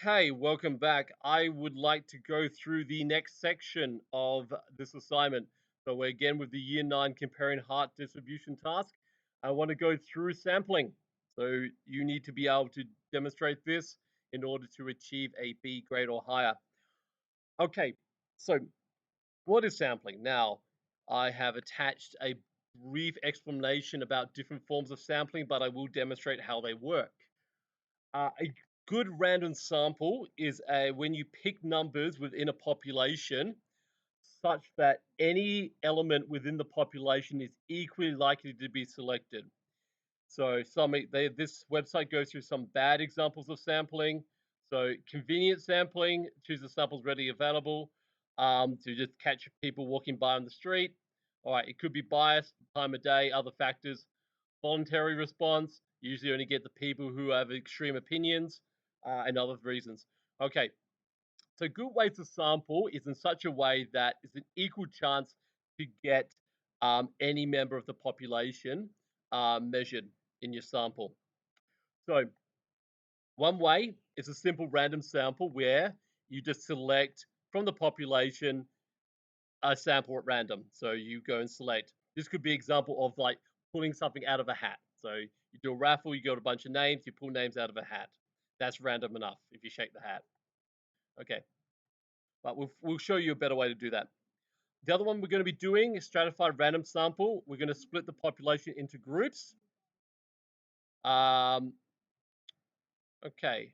Okay, welcome back. I would like to go through the next section of this assignment. So we're again with the Year 9 comparing heart distribution task. I want to go through sampling. So you need to be able to demonstrate this in order to achieve a B grade or higher. Okay, so what is sampling? Now, I have attached a brief explanation about different forms of sampling, but I will demonstrate how they work. A good random sample is when you pick numbers within a population such that any element within the population is equally likely to be selected. So this website goes through some bad examples of sampling. So convenient sampling, choose the samples readily available to just catch people walking by on the street. All right, it could be biased, time of day, other factors. Voluntary response, usually only get the people who have extreme opinions and other reasons. Okay, so good way to sample is in such a way that it's an equal chance to get any member of the population measured in your sample. So one way is a simple random sample where you just select from the population a sample at random. So you go and select. This could be example of like pulling something out of a hat. So you do a raffle, you got a bunch of names, you pull names out of a hat. That's random enough if you shake the hat. Okay, but we'll show you a better way to do that. The other one we're going to be doing is stratified random sample. We're going to split the population into groups. Um, okay.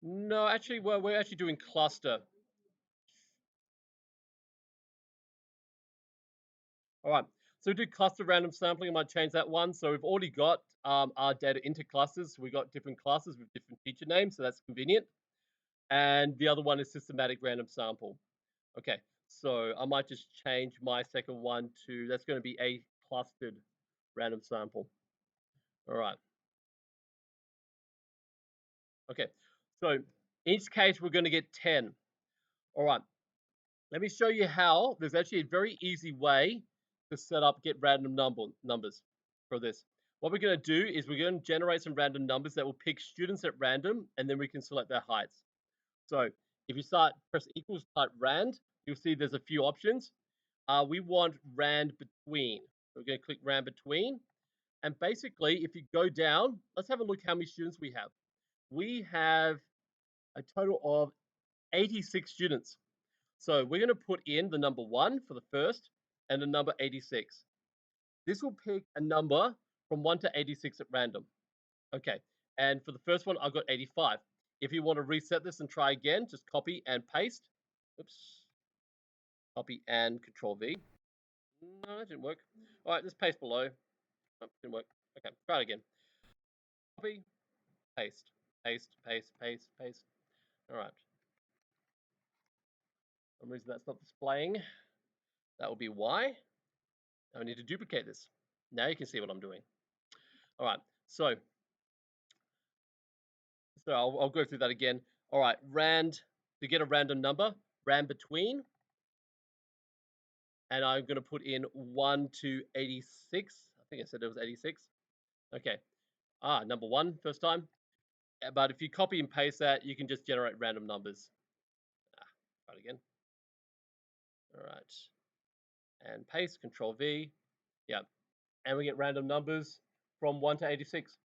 No, actually, well, we're actually doing cluster. All right. So we do cluster random sampling. I might change that one. So we've already got our data into clusters. So we got different classes with different teacher names. So that's convenient. And the other one is systematic random sample. Okay. So I might just change my second one to, that's going to be a clustered random sample. All right. Okay. So in each case, we're going to get 10. All right. Let me show you how. There's actually a very easy way to set up get random numbers for this. What we're going to do is we're going to generate some random numbers that will pick students at random, and then we can select their heights. So if you press equals, type rand, you'll see there's a few options. We want rand between. So we're going to click rand between. And basically, if you go down, let's have a look how many students we have. We have a total of 86 students. So we're going to put in the number 1 for the first and the number 86. This will pick a number from 1 to 86 at random. Okay, and for the first one, I've got 85. If you want to reset this and try again, just copy and paste. Oops. Copy and Control V. No, that didn't work. All right, just paste below. Oh, didn't work. Okay, try it again. Copy, paste, paste, paste, paste, paste. All right. For some reason that's not displaying. That will be why. Now I need to duplicate this. Now you can see what I'm doing. All right, so I'll go through that again. All right, rand, to get a random number, rand between, and I'm going to put in 1 to 86. I think I said it was 86. Okay, number 1, first time. But if you copy and paste that, you can just generate random numbers. Try it again. All right, and paste, Control V. Yeah, and we get random numbers from 1 to 86.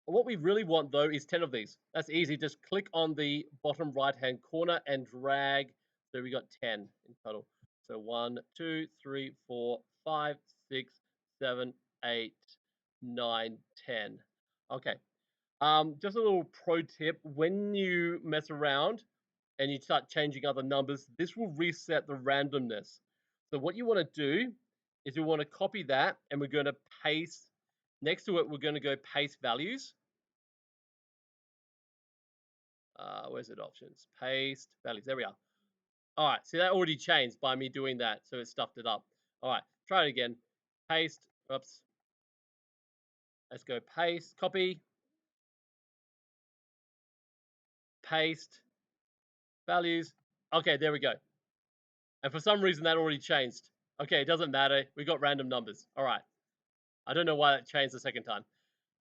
What we really want though is 10 of these. That's easy. Just click on the bottom right hand corner and drag. So we got 10 in total. So 1, 2, 3, 4, 5, 6, 7, 8, 9, 10. Okay. Just a little pro tip. When you mess around and you start changing other numbers, this will reset the randomness. So what you want to do is you want to copy that and we're going to paste next to it. We're going to go paste values. Where's it options? Paste values. There we are. All right. See, that already changed by me doing that. So it stuffed it up. All right. Try it again. Paste. Oops. Let's go paste. Copy. Paste. Values. Okay. There we go. And for some reason that already changed. Okay. It doesn't matter. We got random numbers. All right. I don't know why that changed the second time.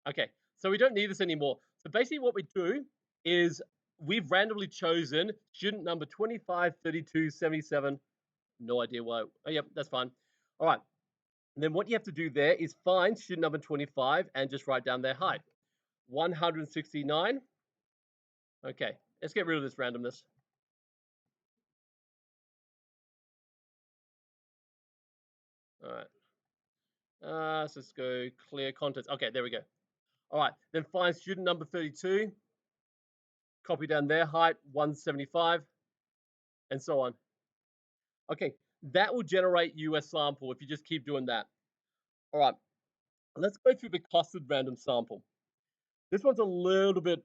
Okay. So we don't need this anymore. So basically what we do is we've randomly chosen student number 25, 32, 77. No idea why. Oh, yep, that's fine. All right. And then what you have to do there is find student number 25 and just write down their height. 169. Okay, let's get rid of this randomness. All right. So let's go clear contents. Okay, there we go. All right, then find student number 32. Copy down their height, 175, and so on. Okay, that will generate you a sample if you just keep doing that. All right, let's go through the clustered random sample. This one's a little bit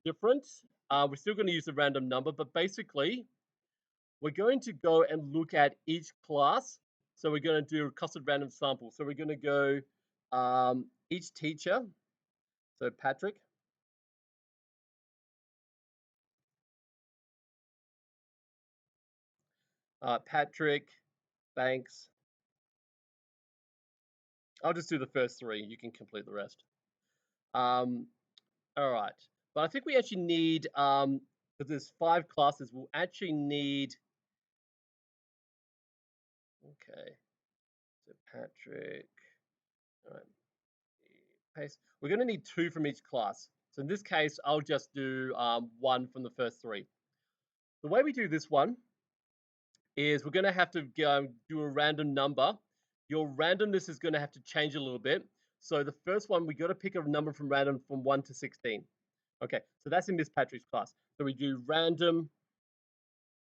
different. We're still going to use a random number, but basically, we're going to go and look at each class. So we're going to do a clustered random sample. So we're going to go each teacher. So Patrick. Patrick, Banks. I'll just do the first three. You can complete the rest. All right. But I think we actually need, because there's 5 classes, we'll actually need, okay. So Patrick, all right. Paste. We're going to need 2 from each class. So in this case, I'll just do 1 from the first 3. The way we do this one is we're going to have to do a random number. Your randomness is going to have to change a little bit. So the first one, we got to pick a number from random from 1 to 16. Okay, so that's in Miss Patrick's class. So we do random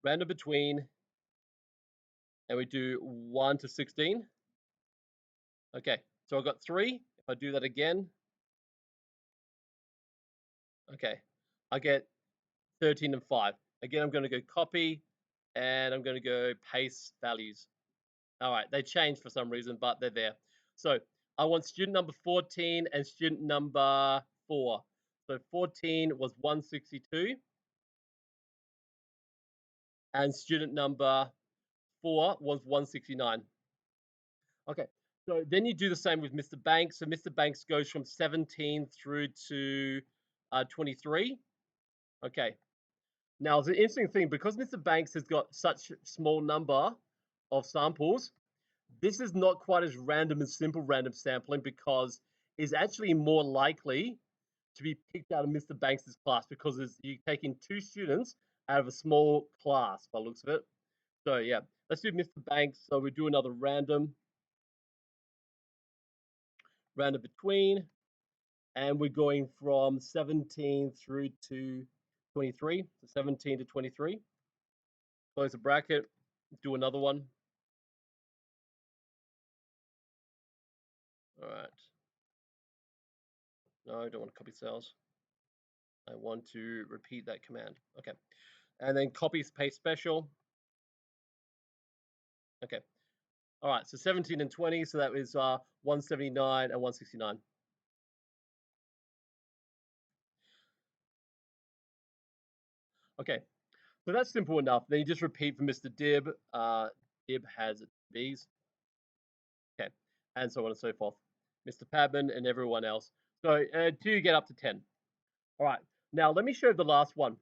between, and we do 1 to 16. Okay, so I've got 3. If I do that again, okay, I get 13 and 5. Again, I'm going to go copy, and I'm going to go paste values. All right, they changed for some reason, but they're there. So I want student number 14 and student number 4. So 14 was 162, and student number 4 was 169. Okay, so then you do the same with Mr. Banks. So Mr. Banks goes from 17 through to 23. Okay, now it's an interesting thing because Mr. Banks has got such a small number of samples. This is not quite as random as simple random sampling because it's actually more likely to be picked out of Mr. Banks's class because you're taking 2 students out of a small class by the looks of it. So yeah, let's do Mr. Banks. So we do another random between, and we're going from 17 through to 23. So 17 to 23. Close the bracket. Do another one. All right. No, I don't want to copy cells. I want to repeat that command. Okay. And then copy paste special. Okay. All right. So 17 and 20. So that was 179 and 169. Okay. So that's simple enough. Then you just repeat for Mr. Dib. Dib has B's. Okay. And so on and so forth. Mr. Padman and everyone else. So till you get up to 10. All right. Now let me show you the last one.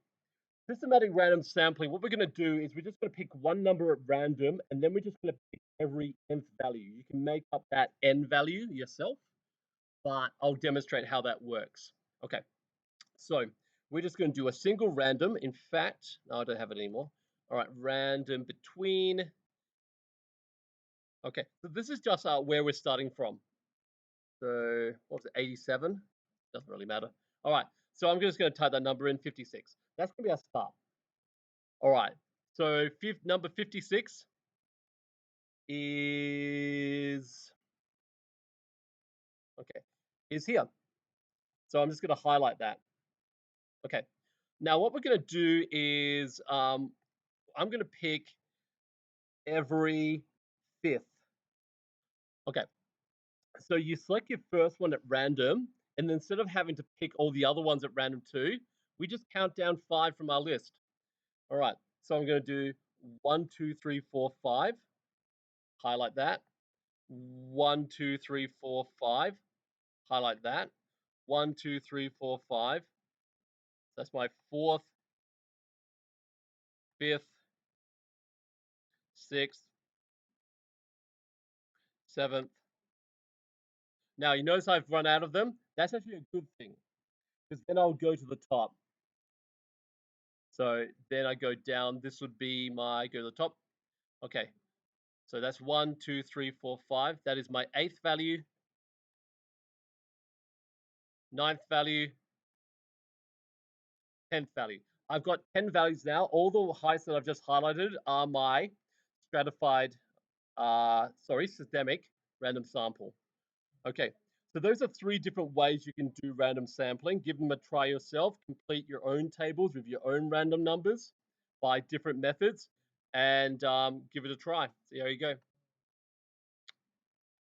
Systematic random sampling, what we're going to do is we're just going to pick one number at random, and then we're just going to pick every nth value. You can make up that n value yourself, but I'll demonstrate how that works. Okay, so we're just going to do a single random. In fact, no, I don't have it anymore. All right, random between. Okay, so this is just where we're starting from. So what's it, 87? Doesn't really matter. All right, so I'm just going to type that number in, 56. That's going to be our start. All right, so number 56 is, okay, is here. So I'm just going to highlight that. Okay, now what we're going to do is I'm going to pick every 5th. Okay, so you select your first one at random, and then instead of having to pick all the other ones at random too, we just count down 5 from our list. All right, so I'm going to do 1, 2, 3, 4, 5. Highlight that. 1, 2, 3, 4, 5. Highlight that. 1, 2, 3, 4, 5. That's my 4th fifth, sixth, seventh. Now, you notice I've run out of them. That's actually a good thing because then I'll go to the top. So then I go down. This would be my go to the top. Okay. So that's 1, 2, 3, 4, 5. That is my 8th value, 9th value, 10th value. I've got 10 values now. All the heights that I've just highlighted are my stratified, systemic random sample. Okay, so those are 3 different ways you can do random sampling. Give them a try yourself. Complete your own tables with your own random numbers by different methods and give it a try. So there you go.